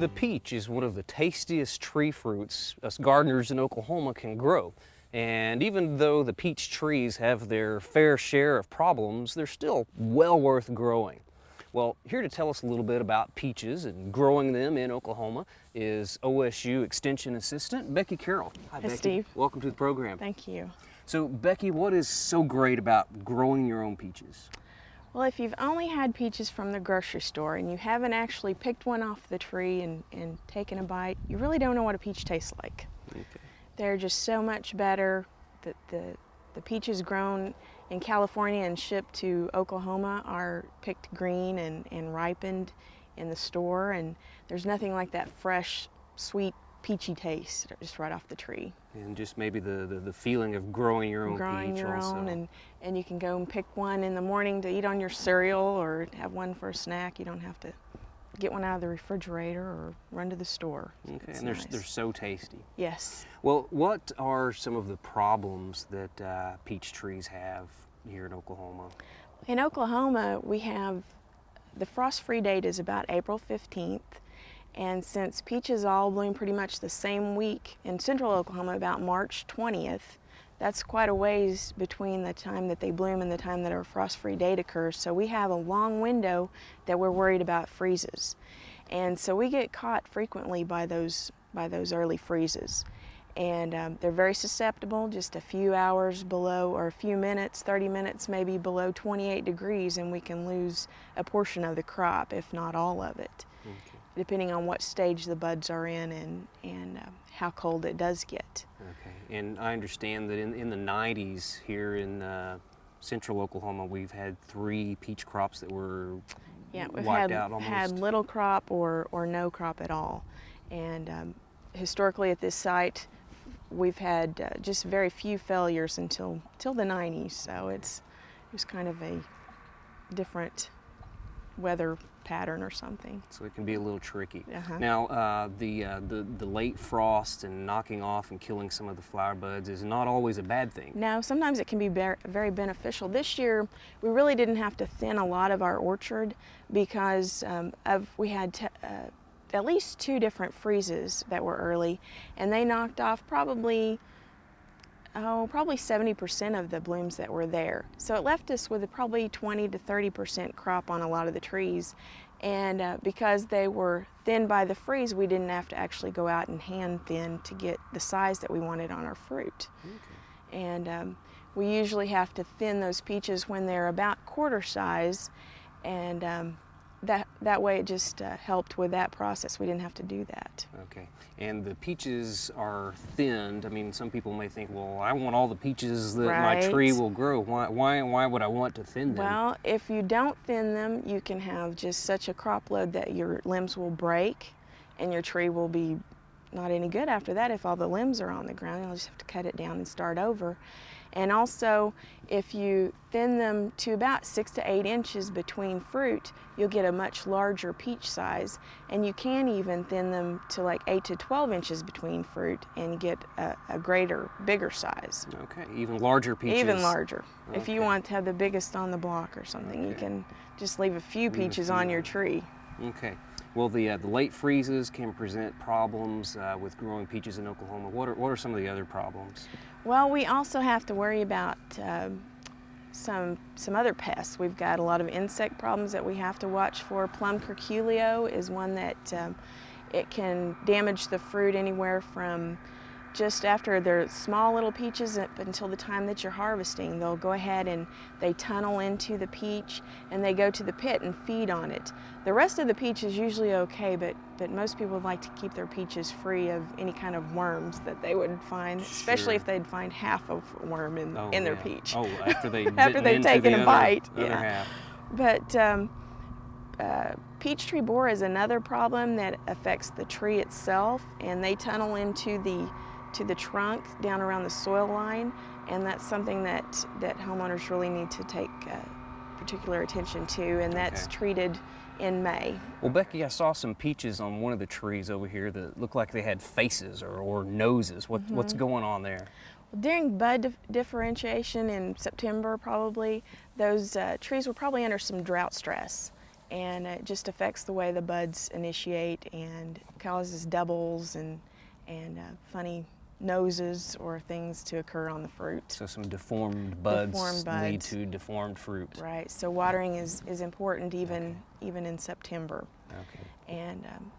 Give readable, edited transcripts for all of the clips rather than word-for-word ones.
The peach is one of the tastiest tree fruits us gardeners in Oklahoma can grow. And even though the peach trees have their fair share of problems, they're still well worth growing. Well, here to tell us a little bit about peaches and growing them in Oklahoma is OSU Extension Assistant Becky Carroll. Hi, Becky. Steve. Welcome to the program. Thank you. So, Becky, what is so great about growing your own peaches? Well, if you've only had peaches from the grocery store and you haven't actually picked one off the tree and taken a bite, you really don't know what a peach tastes like. Okay. They're just so much better. The peaches grown in California and shipped to Oklahoma are picked green and ripened in the store, and there's nothing like that fresh, sweet, peachy taste just right off the tree. And just maybe the feeling of growing your own Growing peach your also. own, and you can go and pick one in the morning to eat on your cereal or have one for a snack. You don't have to get one out of the refrigerator or run to the store. Okay, It's and nice. they're so tasty. Yes. Well, what are some of the problems that peach trees have here in Oklahoma? In Oklahoma, we have the frost-free date is about April 15th. And since peaches all bloom pretty much the same week in central Oklahoma, about March 20th, that's quite a ways between the time that they bloom and the time that our frost-free date occurs. So we have a long window that we're worried about freezes. And so we get caught frequently by those early freezes. And they're very susceptible, just a few hours below, or a few minutes, 30 minutes maybe below 28 degrees, and we can lose a portion of the crop, if not all of it. Okay. Depending on what stage the buds are in and how cold it does get. Okay, and I understand that in the 90s here in central Oklahoma, we've had 3 peach crops that were We've wiped out almost. had little crop or no crop at all. And historically at this site, we've had just very few failures until the 90s. So it was kind of a different weather pattern or something. So it can be a little tricky. Uh-huh. Now, the late frost and knocking off and killing some of the flower buds is not always a bad thing. No, sometimes it can be very beneficial. This year, we really didn't have to thin a lot of our orchard because we had at least 2 different freezes that were early, and they knocked off probably 70% of the blooms that were there. So it left us with probably 20 to 30% crop on a lot of the trees. And because they were thinned by the freeze, we didn't have to actually go out and hand thin to get the size that we wanted on our fruit. Okay. And we usually have to thin those peaches when they're about quarter size, and that way it just helped with that process. We didn't have to do that. Okay, and the peaches are thinned. I mean, some people may think, well, I want all the peaches that my tree will grow. Why would I want to thin them? Well, if you don't thin them, you can have just such a crop load that your limbs will break and your tree will be not any good after that. If all the limbs are on the ground, you'll just have to cut it down and start over. And also, if you thin them to about 6 to 8 inches between fruit, you'll get a much larger peach size. And you can even thin them to like 8 to 12 inches between fruit and get a bigger size. Okay, even larger peaches. Even larger. Okay. If you want to have the biggest on the block or something, you can just leave a few peaches on your tree. Okay. Well, the late freezes can present problems with growing peaches in Oklahoma. What are some of the other problems? Well, we also have to worry about some other pests. We've got a lot of insect problems that we have to watch for. Plum curculio is one that it can damage the fruit anywhere from just after they're small little peaches up until the time that you're harvesting. They'll go ahead and they tunnel into the peach and they go to the pit and feed on it. The rest of the peach is usually okay, but most people would like to keep their peaches free of any kind of worms that they would find, especially if they'd find half of a worm in their peach. Oh, after they've taken a bite. Other half. But peach tree borer is another problem that affects the tree itself, and they tunnel into the trunk down around the soil line, and that's something that homeowners really need to take particular attention to, and that's treated in May. Well, Becky, I saw some peaches on one of the trees over here that looked like they had faces or noses. What's going on there? During bud differentiation in September, probably, those trees were probably under some drought stress. and it just affects the way the buds initiate and causes doubles and funny noses or things to occur on the fruit. So some deformed buds, Deformed lead buds. to deformed fruit. Right, so watering is important even in September. Okay.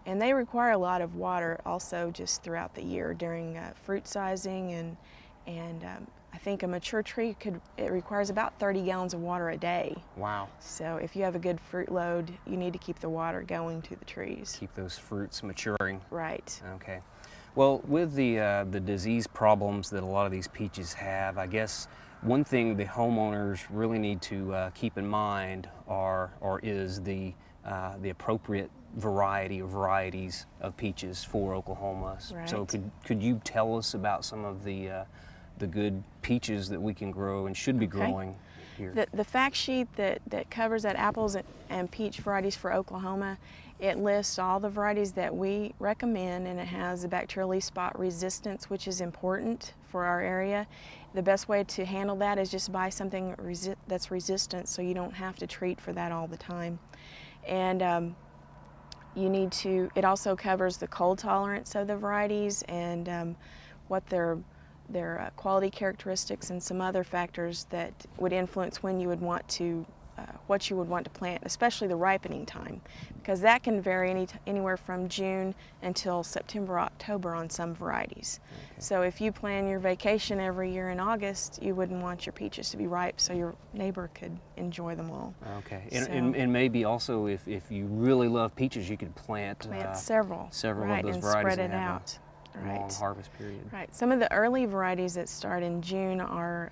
And they require a lot of water also just throughout the year during fruit sizing, and I think a mature tree it requires about 30 gallons of water a day. Wow. So if you have a good fruit load, you need to keep the water going to the trees. Keep those fruits maturing. Right. Okay. Well, with the disease problems that a lot of these peaches have, I guess one thing the homeowners really need to keep in mind is the appropriate variety or varieties of peaches for Oklahoma. Right. So could you tell us about some of the good peaches that we can grow and should be growing here? The fact sheet that covers that apples and peach varieties for Oklahoma, it lists all the varieties that we recommend, and it has a bacterial leaf spot resistance, which is important for our area. The best way to handle that is just buy something that's resistant, so you don't have to treat for that all the time. And it also covers the cold tolerance of the varieties and what their quality characteristics and some other factors that would influence when you would want to, what you would want to plant, especially the ripening time, because that can vary anywhere from June until September, October on some varieties. Okay. So if you plan your vacation every year in August, you wouldn't want your peaches to be ripe so your neighbor could enjoy them all. Okay, and maybe also if you really love peaches, you could plant several right, of those and varieties spread it and have out. a long harvest period. Right. Some of the early varieties that start in June are,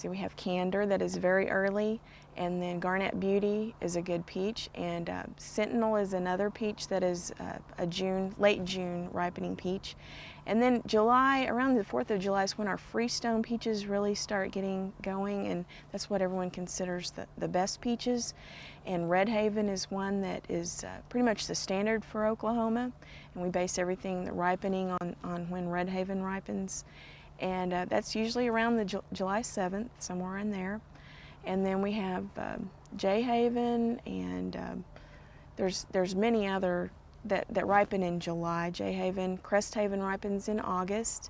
we have Candor that is very early, and then Garnet Beauty is a good peach, and Sentinel is another peach that is late June ripening peach. And then July, around the 4th of July is when our Freestone peaches really start getting going, and that's what everyone considers the best peaches. And Red Haven is one that is pretty much the standard for Oklahoma, and we base everything, the ripening, on when Red Haven ripens. And that's usually around the July 7th, somewhere in there. And then we have J Haven, and there's many other that ripen in July. J Haven, Crest Haven ripens in August,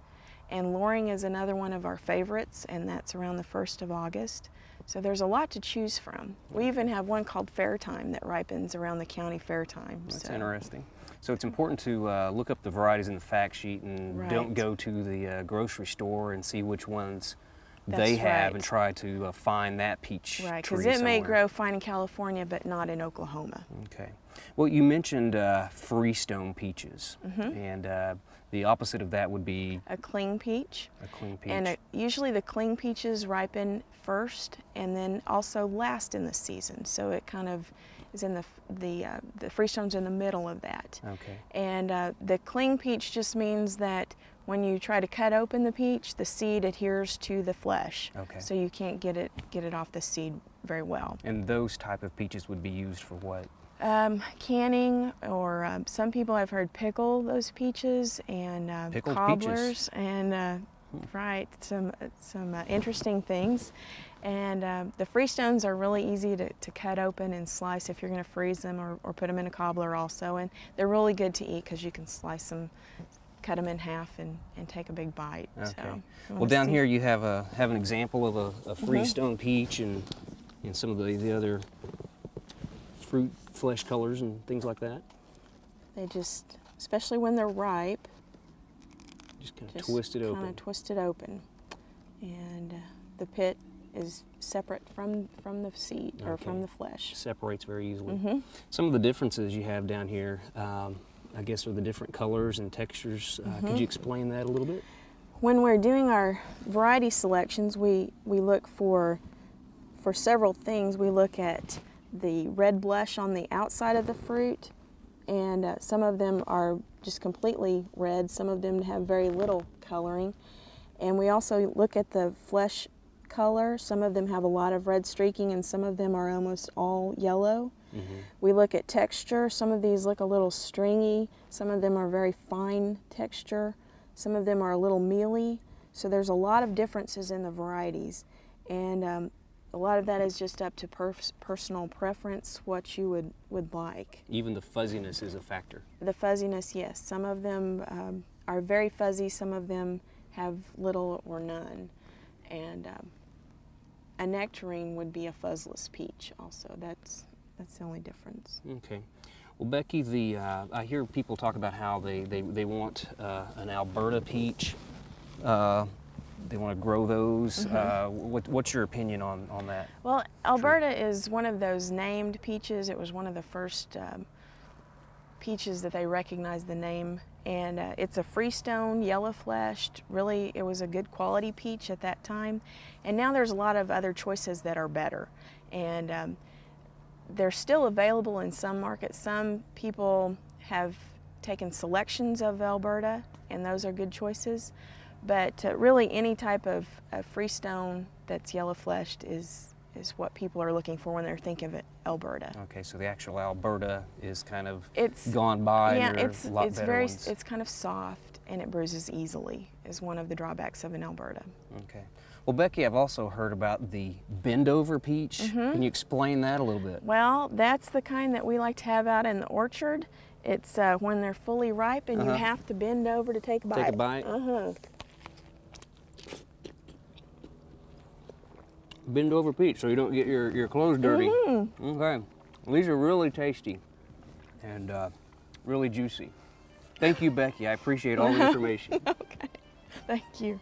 and Loring is another one of our favorites, and that's around the 1st of August. So there's a lot to choose from. We even have one called Fair Time that ripens around the county fair time. That's interesting. So it's important to look up the varieties in the fact sheet, and don't go to the grocery store and see which ones they have and try to find that peach tree because it may somewhere. grow fine in California, but not in Oklahoma. Okay. Well, you mentioned Freestone peaches, and the opposite of that would be a cling peach. A cling peach. And usually the cling peaches ripen first and then also last in the season. So it kind of is in the Freestone's in the middle of that. Okay. And the cling peach just means that when you try to cut open the peach, the seed adheres to the flesh. Okay. So you can't get it off the seed very well. And those type of peaches would be used for what? Canning, or some people I've heard pickle those peaches, and cobblers, peaches. And some interesting things. And the Freestones are really easy to cut open and slice if you're going to freeze them or put them in a cobbler also. And they're really good to eat because you can slice them, cut them in half, and take a big bite. Okay. So, well, down here you have an example of a Freestone peach and some of the other fruit flesh colors and things like that. They just, especially when they're ripe, just kind of twist it open. Kind of twist it open, and the pit is separate from the seed or from the flesh. Separates very easily. Some of the differences you have down here, I guess, are the different colors and textures. Could you explain that a little bit? When we're doing our variety selections, we look for several things. We look at the red blush on the outside of the fruit, and some of them are just completely red. Some of them have very little coloring. And we also look at the flesh color. Some of them have a lot of red streaking, and some of them are almost all yellow. We look at texture. Some of these look a little stringy. Some of them are very fine texture. Some of them are a little mealy. So there's a lot of differences in the varieties. And a lot of that is just up to personal preference, what you would like. Even the fuzziness is a factor. The fuzziness, yes. Some of them are very fuzzy, some of them have little or none. And a nectarine would be a fuzzless peach also. That's the only difference. Okay. Well, Becky, I hear people talk about how they want an Alberta peach. They want to grow those. What's your opinion on that? Well, Alberta is one of those named peaches. It was one of the first peaches that they recognized the name. And it's a freestone, yellow-fleshed. Really, it was a good quality peach at that time. And now there's a lot of other choices that are better. And they're still available in some markets. Some people have taken selections of Alberta, and those are good choices. But really, any type of freestone that's yellow-fleshed is what people are looking for when they're thinking of Alberta. Okay, so the actual Alberta is kind of It's gone by. Yeah, and there are a lot better ones. it's kind of soft and it bruises easily. Is one of the drawbacks of an Alberta. Okay. Well, Becky, I've also heard about the bend-over peach. Can you explain that a little bit? Well, that's the kind that we like to have out in the orchard. It's when they're fully ripe and you have to bend over to take a bite. Take a bite. Bend over peach so you don't get your clothes dirty. Okay. Well, these are really tasty and really juicy. Thank you, Becky. I appreciate all the information. Okay. Thank you.